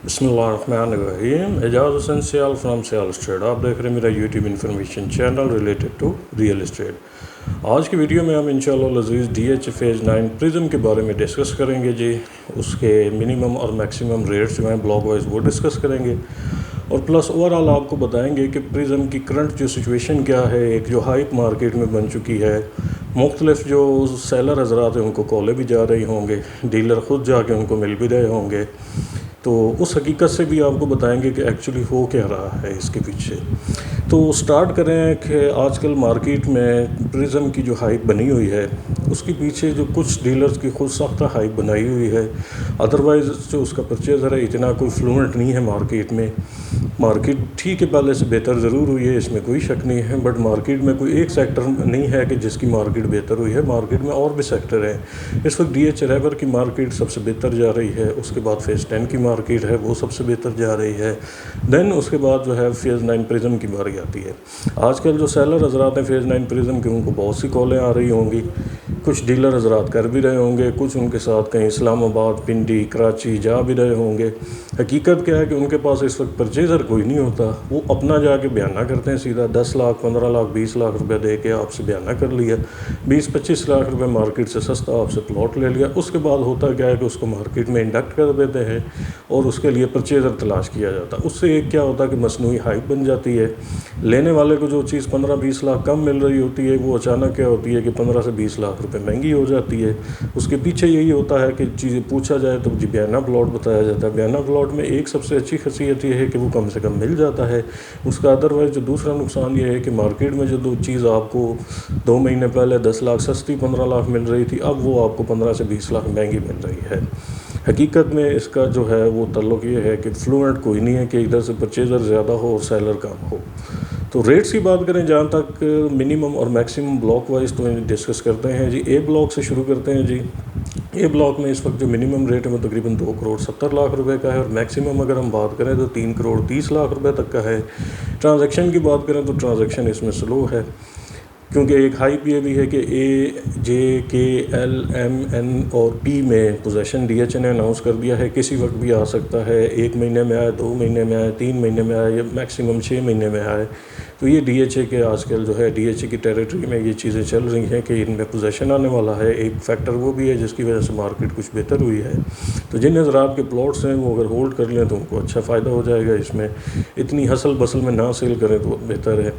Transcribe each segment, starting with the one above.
बिस्मिल्लाहिर्रहमानिर्रहीम। Ejaz Hussain Sial from Sial Straight. आप देख रहे हैं मेरा YouTube information channel related to real estate. आज की वीडियो में हम इंशाअल्लाह अज़ीज़ DH फेज़ 9 प्रिज्म के बारे में डिस्कस करेंगे जी। उसके मिनिमम और मैक्सिमम रेट्स जो हैं ब्लॉक वाइज वो डिस्कस करेंगे और प्लस ओवरऑल आपको बताएंगे कि प्रिज्म की करंट जो सिचुएशन क्या है, एक जो हाइप मार्केट में बन चुकी है। मुख्तलिफ जो सेलर हजरात हैं उनको कॉलें भी जा रही होंगे, डीलर ख़ुद जाके उनको मिल भी रहे होंगे, तो उस हकीकत से भी आपको बताएंगे कि एक्चुअली हो क्या रहा है इसके पीछे। तो स्टार्ट करें कि आजकल मार्केट में प्रिज्म की जो हाइप बनी हुई है उसके पीछे जो कुछ डीलर्स की खुद साख्ता हाइप बनाई हुई है। अदरवाइज़ जो उसका परचेज़र है इतना कोई फ्लुएंट नहीं है मार्केट में। मार्केट ठीक है, पहले से बेहतर ज़रूर हुई है, इसमें कोई शक नहीं है, बट मार्केट में कोई एक सेक्टर नहीं है कि जिसकी मार्केट बेहतर हुई है। मार्केट में और भी सेक्टर हैं। इस वक्त DH रेवर की मार्केट सबसे बेहतर जा रही है, उसके बाद फेज़ 10 की मार्केट है वो सबसे बेहतर जा रही है, देन उसके बाद जो है फेज़ 9 प्रिज्म की बारी आती है। आजकल जो सेलर हजरात हैं फेज़ 9 प्रिज्म के, उनको बहुत सी कॉलें आ रही होंगी, कुछ डीलर हजरात कर भी रहे होंगे, कुछ उनके साथ कहीं इस्लामाबाद, पिंडी, कराची जा भी रहे होंगे। हकीकत क्या है कि उनके पास इस वक्त परचेज़र कोई नहीं होता, वो अपना जाके बयाना करते हैं सीधा 10 लाख 15 लाख 20 लाख रुपए दे के आपसे बयाना कर लिया, 20-25 लाख रुपए मार्केट से सस्ता आपसे प्लॉट ले लिया। उसके बाद होता क्या है कि उसको मार्केट में इंडक्ट कर देते हैं और उसके लिए परचेज़र तलाश किया जाता है। उससे एक क्या होता है कि मसनूई हाइप बन जाती है। लेने वाले को जो चीज़ 15-20 लाख कम मिल रही होती है वो अचानक क्या होती है कि 15 से 20 लाख रुपए महंगी हो जाती है। उसके पीछे यही होता है कि चीज़ें पूछा जाए तो जी बयाना प्लॉट बताया जाता है। बयाना प्लॉट में एक सबसे अच्छी खसीयत ये है कि वो कम से कम मिल जाता है। उसका अदरवाइज़ जो दूसरा नुकसान ये है कि मार्केट में जो दो चीज़ आपको 2 महीने पहले 10 लाख सस्ती 15 लाख मिल रही थी, अब वो आपको 15 से 20 लाख महंगी मिल रही है। हकीकत में इसका जो है वो तल्लुक़ ये है कि फ्लुएंट कोई नहीं है कि इधर से परचेज़र ज़्यादा हो और सेलर कम हो। तो रेट्स की बात करें, जहाँ तक मिनिमम और मैक्सिमम ब्लॉक वाइज तो डिस्कस करते हैं जी। ए ब्लॉक से शुरू करते हैं जी। ए ब्लॉक में इस वक्त जो मिनिमम रेट है वो तकरीबन 2 करोड़ 70 लाख रुपए का है और मैक्सिमम अगर हम बात करें तो 3 करोड़ 30 लाख रुपए तक का है। ट्रांजैक्शन की बात करें तो ट्रांजैक्शन इसमें स्लो है, क्योंकि एक हाइप ये भी है कि A, J, K, L, M, N और P में पोजेसन DH ने अनाउंस कर दिया है, किसी वक्त भी आ सकता है। 1 महीने में आए, 2 महीने में आए, 3 महीने में आए या मैक्सिमम 6 महीने में आए। तो ये DH के आजकल जो है DH की टेरिटरी में ये चीज़ें चल रही हैं कि इनमें पोजेसन आने वाला है। एक फैक्टर वो भी है जिसकी वजह से मार्केट कुछ बेहतर हुई है। तो जिन हज़रात के प्लॉट्स हैं वो अगर होल्ड कर लें तो उनको अच्छा फ़ायदा हो जाएगा। इसमें इतनी हसल बसल में ना सेल करें तो बेहतर है।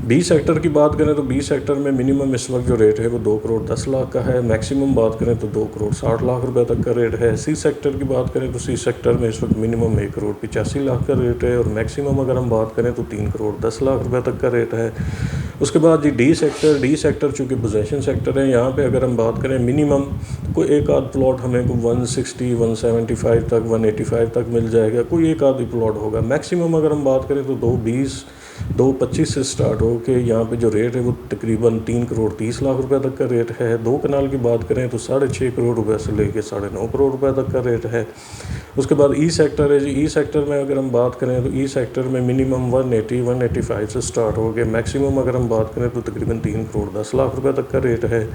B सेक्टर की बात करें तो B सेक्टर में मिनिमम इस वक्त जो रेट है वो 2 करोड़ 10 लाख का है। मैक्सिमम बात करें तो 2 करोड़ 60 लाख रुपए तक का रेट है। C सेक्टर की बात करें तो C सेक्टर में इस वक्त मिनिमम 1 करोड़ 85 लाख का रेट है और मैक्सिमम अगर हम बात करें तो 3 करोड़ 10 लाख रुपए तक का रेट है। उसके बाद जी D सेक्टर चूँकि पोजेसन सेक्टर है, यहाँ पे अगर हम बात करें मिनिमम कोई एक आध प्लॉट हमें को 160, 175 तक, 185 तक मिल जाएगा, कोई एक आध ही प्लॉट होगा। मैक्सिमम अगर हम बात करें तो 220, 225 से स्टार्ट हो के यहाँ पे जो रेट है वो तकरीबन 3 करोड़ 30 लाख रुपए तक का रेट है। 2 कनाल की बात करें तो 6.5 करोड़ रुपए से लेके 9.5 करोड़ रुपए तक का रेट है। उसके बाद E सेक्टर है जी। E सेक्टर में अगर हम बात करें तो E सेक्टर में मिनिमम 180, 185 से स्टार्ट हो गए, मैक्सिमम अगर हम बात करें तो तकरीबन 3 करोड़ 10 लाख रुपए तक का रेट है।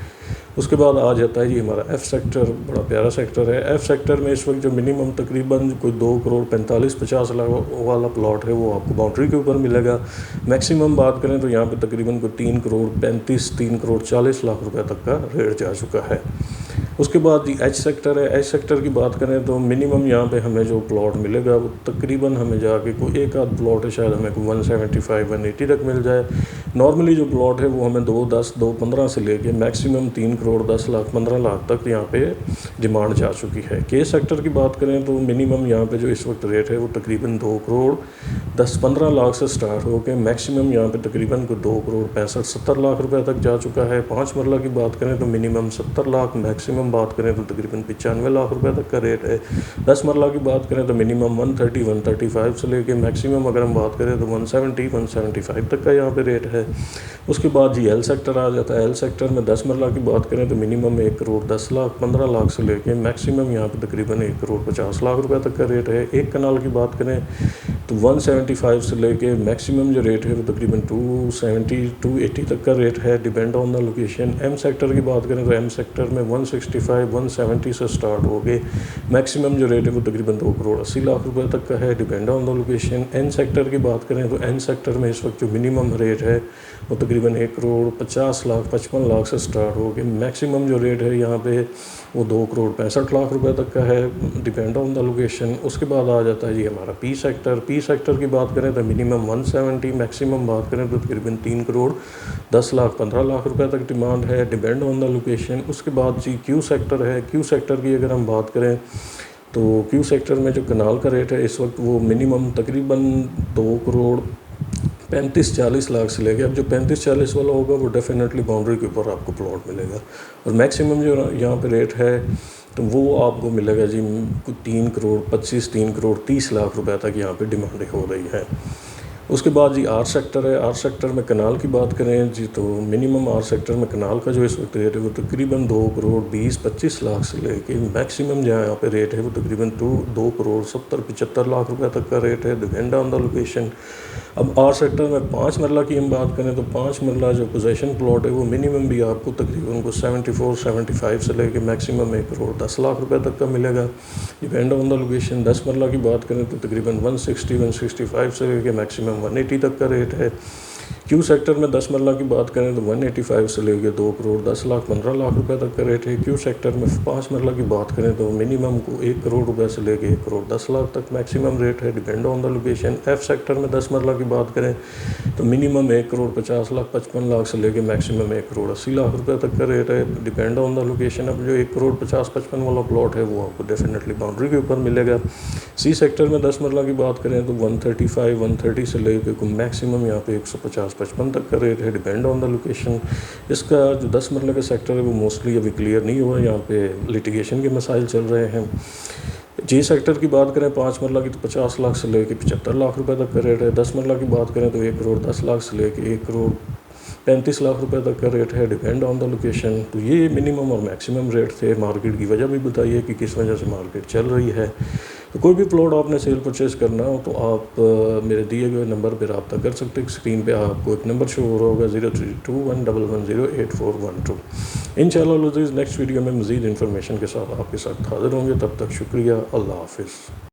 उसके बाद आ जाता है जी हमारा F सेक्टर, बड़ा प्यारा सेक्टर है। F सेक्टर में इस वक्त जो मिनिमम तकरीबन कोई 2 करोड़ 45-50 लाख वाला प्लॉट है वो आपको बाउंड्री के ऊपर मिलेगा। मैक्सिमम बात करें तो यहाँ पे तकरीबन कोई 3 करोड़ 35, 3 करोड़ 40 लाख रुपए तक का रेट जा चुका है। उसके बाद जी H सेक्टर है। H सेक्टर की बात करें तो मिनिमम यहाँ पे हमें जो प्लॉट मिलेगा वो तकरीबन हमें जाके कोई एक आध प्लॉट है शायद हमें कोई 175, 180 तक मिल जाए। नॉर्मली जो प्लॉट है वो हमें 210, 215 से लेके मैक्सिमम 3 करोड़ 10 लाख 15 लाख तक यहाँ पे डिमांड जा चुकी है। K सेक्टर की बात करें तो मिनिमम यहाँ पे जो इस वक्त रेट है वो तकरीबन 2 करोड़ 10-15 लाख से स्टार्ट हो के मैक्सिमम यहाँ पे तकरीबन को 2 करोड़ 65-70 लाख रुपए तक जा चुका है। 5 मरला की बात करें तो मिनिमम 70 लाख, मैक्सिमम बात करें तो तकरीबन 95 लाख रुपए तक का रेट है। 10 मरला की बात करें तो मिनिमम 130, 135 से लेके मैक्सिमम अगर हम बात करें तो 170, 175 तक का यहाँ पे रेट है। उसके बाद जी L सेक्टर आ जाता है। L सेक्टर में 10 मरला की बात करें तो मिनिमम 1 करोड़ 10 लाख 15 लाख से लेके मैक्सिमम यहाँ पे तकरीबन 1 करोड़ 50 लाख रुपए तक का रेट है। 1 कनाल की बात करें तो 175 से लेके मैक्सिमम जो रेट है वो तकरीबन 270 280 तक का रेट है, depend on the location. M sector की बात करें तो एम सेक्टर में 165 170 से स्टार्ट हो गए, मैक्सिमम जो रेट है वो तकरीबन 2 करोड़ 80 लाख रुपए तक का है, depend on the location. N sector की बात करें तो एन सेक्टर में इस वक्त जो मिनिमम रेट है वो तकरीबन 1 करोड़ 50 लाख 55 लाख से स्टार्ट हो गए, मैक्सिमम जो रेट है यहाँ पे वो 2 करोड़ 65 लाख रुपए तक का है, डिपेंड ऑन द लोकेशन। उसके बाद आ जाता है जी हमारा पी सेक्टर। पी सेक्टर की बात करें तो मिनिमम 170, मैक्सिमम बात करें तो तकरीबन 3 करोड़ 10 लाख 15 लाख रुपए तक डिमांड है, डिपेंड ऑन द लोकेशन। उसके बाद जी क्यू सेक्टर है। क्यू सेक्टर की अगर हम बात करें तो क्यू सेक्टर में जो कनाल का रेट है इस वक्त वो मिनिमम तकरीबन 2 करोड़ 35-40 लाख से लेके, अब जो 35-40 वाला होगा वो डेफिनेटली बाउंड्री के ऊपर आपको प्लॉट मिलेगा, और मैक्सिमम जो यहाँ पे रेट है तो वो आपको मिलेगा जी 3 करोड़ 25 3 करोड़ 30 लाख रुपए तक यहाँ पे डिमांड हो रही है। उसके बाद जी आर सेक्टर है। आर सेक्टर में कनाल की बात करें जी तो मिनिमम आर सेक्टर में कनाल का जो इस वक्त रेट है वो तकरीबन 2 करोड़ 20-25 लाख से लेके मैक्सिमम जहाँ यहाँ पे रेट है वो तकरीबन 2 करोड़ 70-75 लाख रुपए तक का रेट है, डिपेंड ऑन द लोकेशन। अब आर सेक्टर में 5 मरला की हम बात करें तो 5 मरला जो पोजेशन प्लॉट है वो मिनिमम भी आपको तकरीबन को 74-75 से लेके मैक्सिमम 1 करोड़ 10 लाख रुपए तक का मिलेगा, डिपेंड ऑन द लोकेशन। 10 मरला की बात करें तो तकरीबन 160-165 से लेके मैक्सिमम 180 तक का रेट है। क्यू सेक्टर में 10 मरला की बात करें तो 185 से लेके 2 करोड़ 10 लाख 15 लाख रुपए तक का रेट है। क्यू सेक्टर में 5 मरला की बात करें तो मिनिमम को 1 करोड़ रुपए से लेके 1 करोड़ 10 लाख तक मैक्सिमम रेट है, depend on the location. F sector में 10 मरला की बात करें तो मिनिमम 1 करोड़ 50 लाख 55 लाख से लेके मैक्सिमम 1 करोड़ 80 लाख रुपए तक का रेट है, डिपेंड ऑन द लोकेशन। अब जो 1 करोड़ 50-55 वाला प्लॉट है वो आपको डेफिनेटली बाउंड्री के ऊपर मिलेगा। सी सेक्टर में 10 मरला की बात करें तो 135-130 से लेके मैक्सिमम यहाँ पे 150-55 तक का रेट है, डिपेंड ऑन द लोकेशन। इसका जो 10 मरला का सेक्टर है वो मोस्टली अभी क्लियर नहीं हुआ, यहाँ पे लिटिगेशन के मसाइल चल रहे हैं। जी सेक्टर की बात करें 5 मरला की तो 50 लाख से लेके 75 लाख रुपए तक का रेट है। 10 मरला की बात करें तो 1 करोड़ 10 लाख से लेके 1 करोड़ 35 लाख रुपए तक का रेट है, डिपेंड ऑन द लोकेशन। तो ये मिनिमम और मैक्सिमम रेट थे। मार्केट की वजह भी बताइए कि किस वजह से मार्केट चल रही है। तो कोई भी प्लॉट आपने सेल परचेज़ करना हो तो आप मेरे दिए गए नंबर पर रब्ता कर सकते हैं। स्क्रीन पे आपको एक नंबर शो हो रहा होगा 0321110812। इंशाअल्लाह नेक्स्ट वीडियो में मज़ीद इन्फॉर्मेशन के साथ आपके साथ हाज़िर होंगे। तब तक शुक्रिया, अल्लाह हाफिज़।